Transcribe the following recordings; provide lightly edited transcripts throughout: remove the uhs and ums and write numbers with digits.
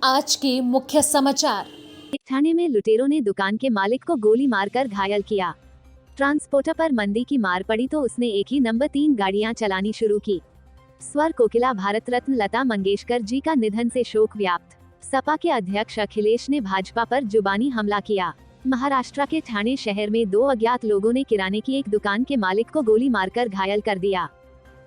आज के मुख्य समाचार। ठाणे में लुटेरों ने दुकान के मालिक को गोली मारकर घायल किया। ट्रांसपोर्टर पर मंदी की मार पड़ी तो उसने एक ही नंबर 3 गाड़ियां चलानी शुरू की। स्वर कोकिला भारत रत्न लता मंगेशकर जी का निधन से शोक व्याप्त। सपा के अध्यक्ष अखिलेश ने भाजपा पर जुबानी हमला किया। महाराष्ट्र के ठाणे शहर में 2 अज्ञात लोगों ने किराने की एक दुकान के मालिक को गोली मारकर घायल कर दिया।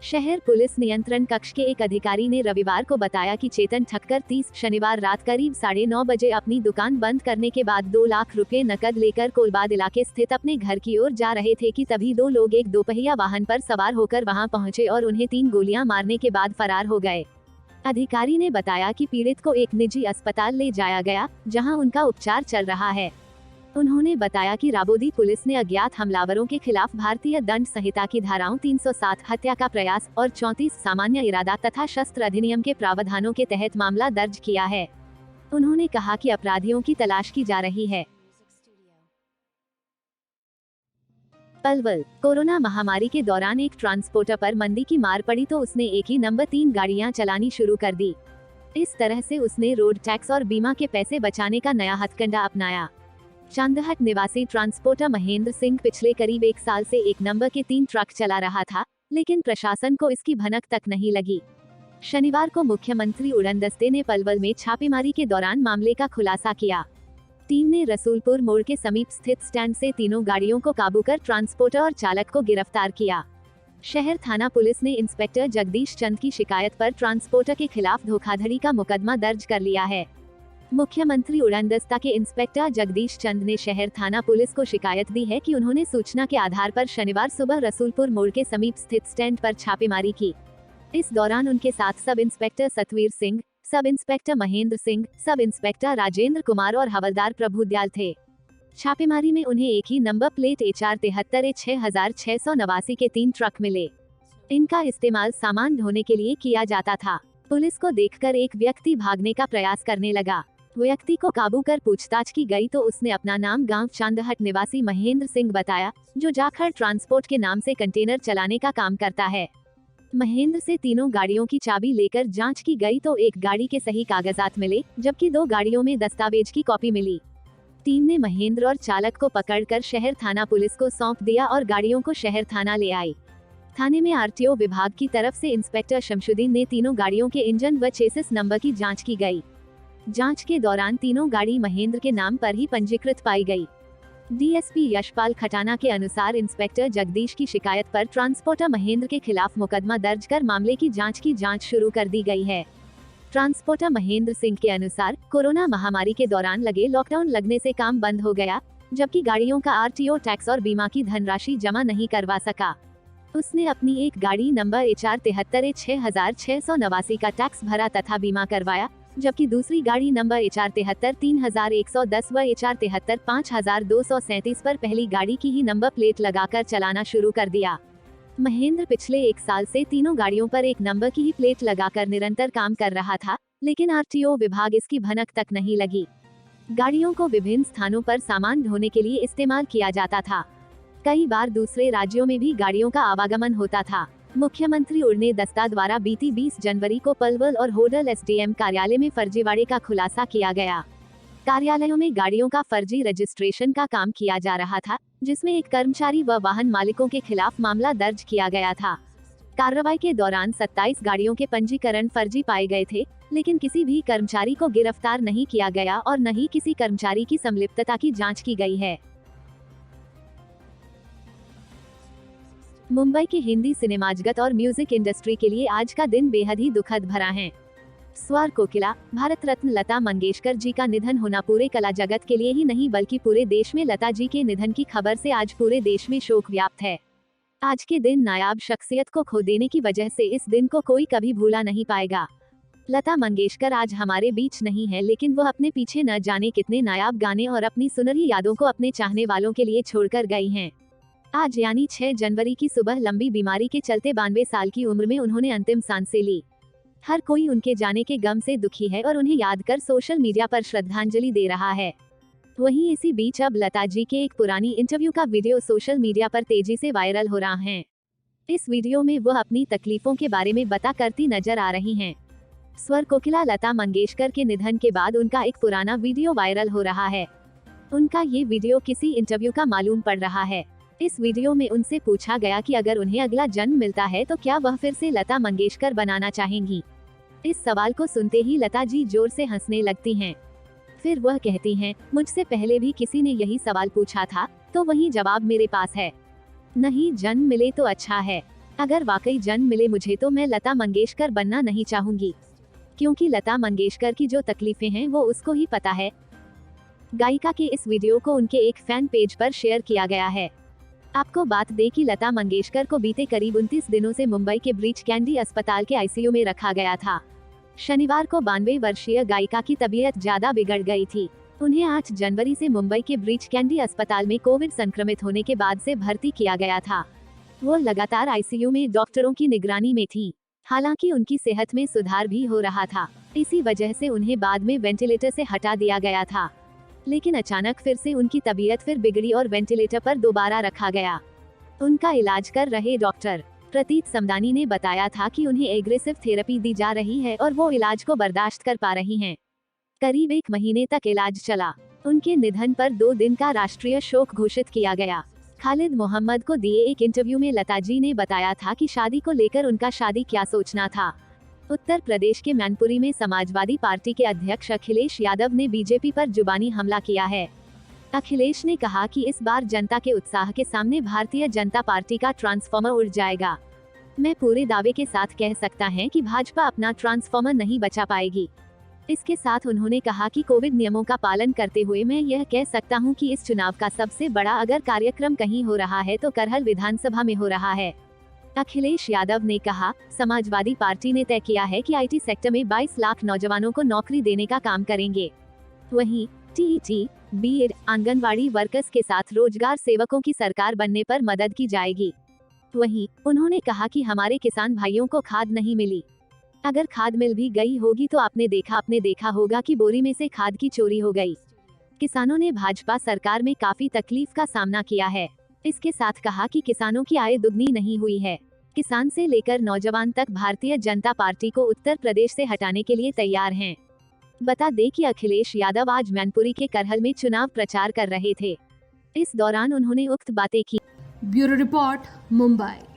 शहर पुलिस नियंत्रण कक्ष के एक अधिकारी ने रविवार को बताया कि चेतन ठक्कर 30 शनिवार रात करीब 9:30 बजे अपनी दुकान बंद करने के बाद 2 लाख रुपए नकद लेकर कोलबाद इलाके स्थित अपने घर की ओर जा रहे थे कि तभी 2 लोग एक दोपहिया वाहन पर सवार होकर वहां पहुंचे और उन्हें 3 गोलियां मारने के बाद फरार हो गए। अधिकारी ने बताया कि पीड़ित को एक निजी अस्पताल ले जाया गया, जहां उनका उपचार चल रहा है। उन्होंने बताया कि राबोदी पुलिस ने अज्ञात हमलावरों के खिलाफ भारतीय दंड संहिता की धाराओं 307 हत्या का प्रयास और 34 सामान्य इरादा तथा शस्त्र अधिनियम के प्रावधानों के तहत मामला दर्ज किया है। उन्होंने कहा कि अपराधियों की तलाश की जा रही है। पलवल, कोरोना महामारी के दौरान एक ट्रांसपोर्टर पर मंदी की मार पड़ी तो उसने एक ही नंबर 3 गाड़ियां चलानी शुरू कर दी। इस तरह से उसने रोड टैक्स और बीमा के पैसे बचाने का नया हथकंडा अपनाया। चांदहट निवासी ट्रांसपोर्टर महेंद्र सिंह पिछले करीब 1 साल से एक नंबर के 3 ट्रक चला रहा था, लेकिन प्रशासन को इसकी भनक तक नहीं लगी। शनिवार को मुख्यमंत्री उड़नदस्ते ने पलवल में छापेमारी के दौरान मामले का खुलासा किया। टीम ने रसूलपुर मोड़ के समीप स्थित स्टैंड से तीनों गाड़ियों को काबू कर ट्रांसपोर्टर और चालक को गिरफ्तार किया। शहर थाना पुलिस ने इंस्पेक्टर जगदीश चंद की शिकायत पर ट्रांसपोर्टर के खिलाफ धोखाधड़ी का मुकदमा दर्ज कर लिया है। मुख्यमंत्री उड़नदस्ता के इंस्पेक्टर जगदीश चंद ने शहर थाना पुलिस को शिकायत दी है कि उन्होंने सूचना के आधार पर शनिवार सुबह रसूलपुर मोड़ के समीप स्थित स्टैंड पर छापेमारी की। इस दौरान उनके साथ sub inspector Satveer Singh, sub inspector Mahendra Singh, sub inspector Rajendra Kumar और हवलदार प्रभुदयाल थे। छापेमारी में उन्हें एक ही नंबर प्लेट HR 73 6689 के 3 ट्रक मिले। इनका इस्तेमाल सामान ढोने के लिए किया जाता था। पुलिस को देखकर एक व्यक्ति भागने का प्रयास करने लगा। व्यक्ति को काबू कर पूछताछ की गई तो उसने अपना नाम गांव चांदहट निवासी महेंद्र सिंह बताया, जो जाखड़ ट्रांसपोर्ट के नाम से कंटेनर चलाने का काम करता है। महेंद्र से तीनों गाड़ियों की चाबी लेकर जांच की गई तो एक गाड़ी के सही कागजात मिले, जबकि 2 गाड़ियों में दस्तावेज की कॉपी मिली। टीम ने महेंद्र और चालक को पकड़कर शहर थाना पुलिस को सौंप दिया और गाड़ियों को शहर थाना ले आई। थाने में RTO विभाग की तरफ से इंस्पेक्टर शमशुद्दीन ने तीनों गाड़ियों के इंजन व चेसिस नंबर की जाँच की गई। जांच के दौरान तीनों गाड़ी महेंद्र के नाम पर ही पंजीकृत पाई गई। DSP यशपाल खटाना के अनुसार इंस्पेक्टर जगदीश की शिकायत पर ट्रांसपोर्टर महेंद्र के खिलाफ मुकदमा दर्ज कर मामले की जांच शुरू कर दी गई है। ट्रांसपोर्टर महेंद्र सिंह के अनुसार कोरोना महामारी के दौरान लगे लॉकडाउन लगने से काम बंद हो गया, जबकि गाड़ियों का RTO टैक्स और बीमा की धनराशि जमा नहीं करवा सका। उसने अपनी एक गाड़ी नंबर HR 73 6689 का टैक्स भरा तथा बीमा करवाया, जबकि दूसरी गाड़ी नंबर HR 73 3110 व HR 73 5237 पर पहली गाड़ी की ही नंबर प्लेट लगाकर चलाना शुरू कर दिया। महेंद्र पिछले 1 साल से तीनों गाड़ियों पर एक नंबर की ही प्लेट लगाकर निरंतर काम कर रहा था, लेकिन RTO विभाग इसकी भनक तक नहीं लगी। गाड़ियों को विभिन्न स्थानों पर सामान ढोने के लिए इस्तेमाल किया जाता था। कई बार दूसरे राज्यों में भी गाड़ियों का आवागमन होता था। मुख्यमंत्री उड़नदस्ता द्वारा बीती 20 जनवरी को पलवल और होडल SDM कार्यालय में फर्जीवाड़े का खुलासा किया गया। कार्यालयों में गाड़ियों का फर्जी रजिस्ट्रेशन का काम किया जा रहा था, जिसमें एक कर्मचारी व वाहन मालिकों के खिलाफ मामला दर्ज किया गया था। कार्रवाई के दौरान 27 गाड़ियों के पंजीकरण फर्जी पाए गए थे, लेकिन किसी भी कर्मचारी को गिरफ्तार नहीं किया गया और न ही किसी कर्मचारी की संलिप्तता की जाँच की गई है। मुंबई के हिंदी सिनेमाजगत और म्यूजिक इंडस्ट्री के लिए आज का दिन बेहद ही दुखद भरा है। स्वर कोकिला भारत रत्न लता मंगेशकर जी का निधन होना पूरे कला जगत के लिए ही नहीं बल्कि पूरे देश में लता जी के निधन की खबर से आज पूरे देश में शोक व्याप्त है। आज के दिन नायाब शख्सियत को खो देने की वजह से इस दिन को कोई कभी भूला नहीं पाएगा। लता मंगेशकर आज हमारे बीच नहीं है, लेकिन वो अपने पीछे न जाने कितने नायाब गाने और अपनी सुनहरी यादों को अपने चाहने वालों के लिए छोड़कर गई हैं। आज यानी 6 जनवरी की सुबह लंबी बीमारी के चलते 92 साल की उम्र में उन्होंने अंतिम सांसें ली। हर कोई उनके जाने के गम से दुखी है और उन्हें याद कर सोशल मीडिया पर श्रद्धांजलि दे रहा है। वहीं इसी बीच अब लता जी के एक पुरानी इंटरव्यू का वीडियो सोशल मीडिया पर तेजी से वायरल हो रहा है। इस वीडियो में वह अपनी तकलीफों के बारे में बता करती नजर आ रही हैं। स्वर कोकिला लता मंगेशकर के निधन के बाद उनका एक पुराना वीडियो वायरल हो रहा है। उनका ये वीडियो किसी इंटरव्यू का मालूम पड़ रहा है। इस वीडियो में उनसे पूछा गया कि अगर उन्हें अगला जन्म मिलता है तो क्या वह फिर से लता मंगेशकर बनाना चाहेंगी। इस सवाल को सुनते ही लता जी जोर से हंसने लगती हैं। फिर वह कहती हैं, मुझसे पहले भी किसी ने यही सवाल पूछा था, तो वही जवाब मेरे पास है। नहीं, जन्म मिले तो अच्छा है। अगर वाकई जन्म मिले मुझे तो मैं लता मंगेशकर बनना नहीं चाहूंगी, क्योंकि लता मंगेशकर की जो तकलीफें हैं वो उसको ही पता है। गायिका के इस वीडियो को उनके एक फैन पेज पर शेयर किया गया है। आपको बात दें कि लता मंगेशकर को बीते करीब 29 दिनों से मुंबई के ब्रीच कैंडी अस्पताल के आईसीयू में रखा गया था। शनिवार को 92 वर्षीय गायिका की तबीयत ज्यादा बिगड़ गई थी। उन्हें 8 जनवरी से मुंबई के ब्रीच कैंडी अस्पताल में कोविड संक्रमित होने के बाद से भर्ती किया गया था। वो लगातार आईसीयू में डॉक्टरों की निगरानी में थी। हालांकि उनकी सेहत में सुधार भी हो रहा था। इसी वजह से उन्हें बाद में वेंटिलेटर से हटा दिया गया था, लेकिन अचानक फिर से उनकी तबीयत फिर बिगड़ी और वेंटिलेटर पर दोबारा रखा गया। उनका इलाज कर रहे डॉक्टर प्रतीत समदानी ने बताया था कि उन्हें एग्रेसिव थेरेपी दी जा रही है और वो इलाज को बर्दाश्त कर पा रही हैं। करीब 1 महीने तक इलाज चला। उनके निधन पर 2 दिन का राष्ट्रीय शोक घोषित किया गया। खालिद मोहम्मद को दिए एक इंटरव्यू में लता जी ने बताया था कि शादी को लेकर उनका शादी क्या सोचना था। उत्तर प्रदेश के मैनपुरी में समाजवादी पार्टी के अध्यक्ष अखिलेश यादव ने बीजेपी पर जुबानी हमला किया है। अखिलेश ने कहा कि इस बार जनता के उत्साह के सामने भारतीय जनता पार्टी का ट्रांसफॉर्मर उड़ जाएगा। मैं पूरे दावे के साथ कह सकता है कि भाजपा अपना ट्रांसफॉर्मर नहीं बचा पाएगी। इसके साथ उन्होंने कहा कि कोविड नियमों का पालन करते हुए मैं यह कह सकता हूं कि इस चुनाव का सबसे बड़ा अगर कार्यक्रम कहीं हो रहा है तो करहल विधानसभा में हो रहा है। अखिलेश यादव ने कहा, समाजवादी पार्टी ने तय किया है कि आईटी सेक्टर में 22 लाख नौजवानों को नौकरी देने का काम करेंगे। वहीं टीईटी, बीएड, आंगनवाड़ी वर्कर्स के साथ रोजगार सेवकों की सरकार बनने पर मदद की जाएगी। वहीं उन्होंने कहा कि हमारे किसान भाइयों को खाद नहीं मिली। अगर खाद मिल भी गई होगी तो आपने देखा होगा कि बोरी में से खाद की चोरी हो गई। किसानों ने भाजपा सरकार में काफी तकलीफ का सामना किया है। इसके साथ कहा कि किसानों की आय दुगनी नहीं हुई है। किसान से लेकर नौजवान तक भारतीय जनता पार्टी को उत्तर प्रदेश से हटाने के लिए तैयार हैं। बता दें कि अखिलेश यादव आज मैनपुरी के करहल में चुनाव प्रचार कर रहे थे। इस दौरान उन्होंने उक्त बातें की। Bureau report, Mumbai.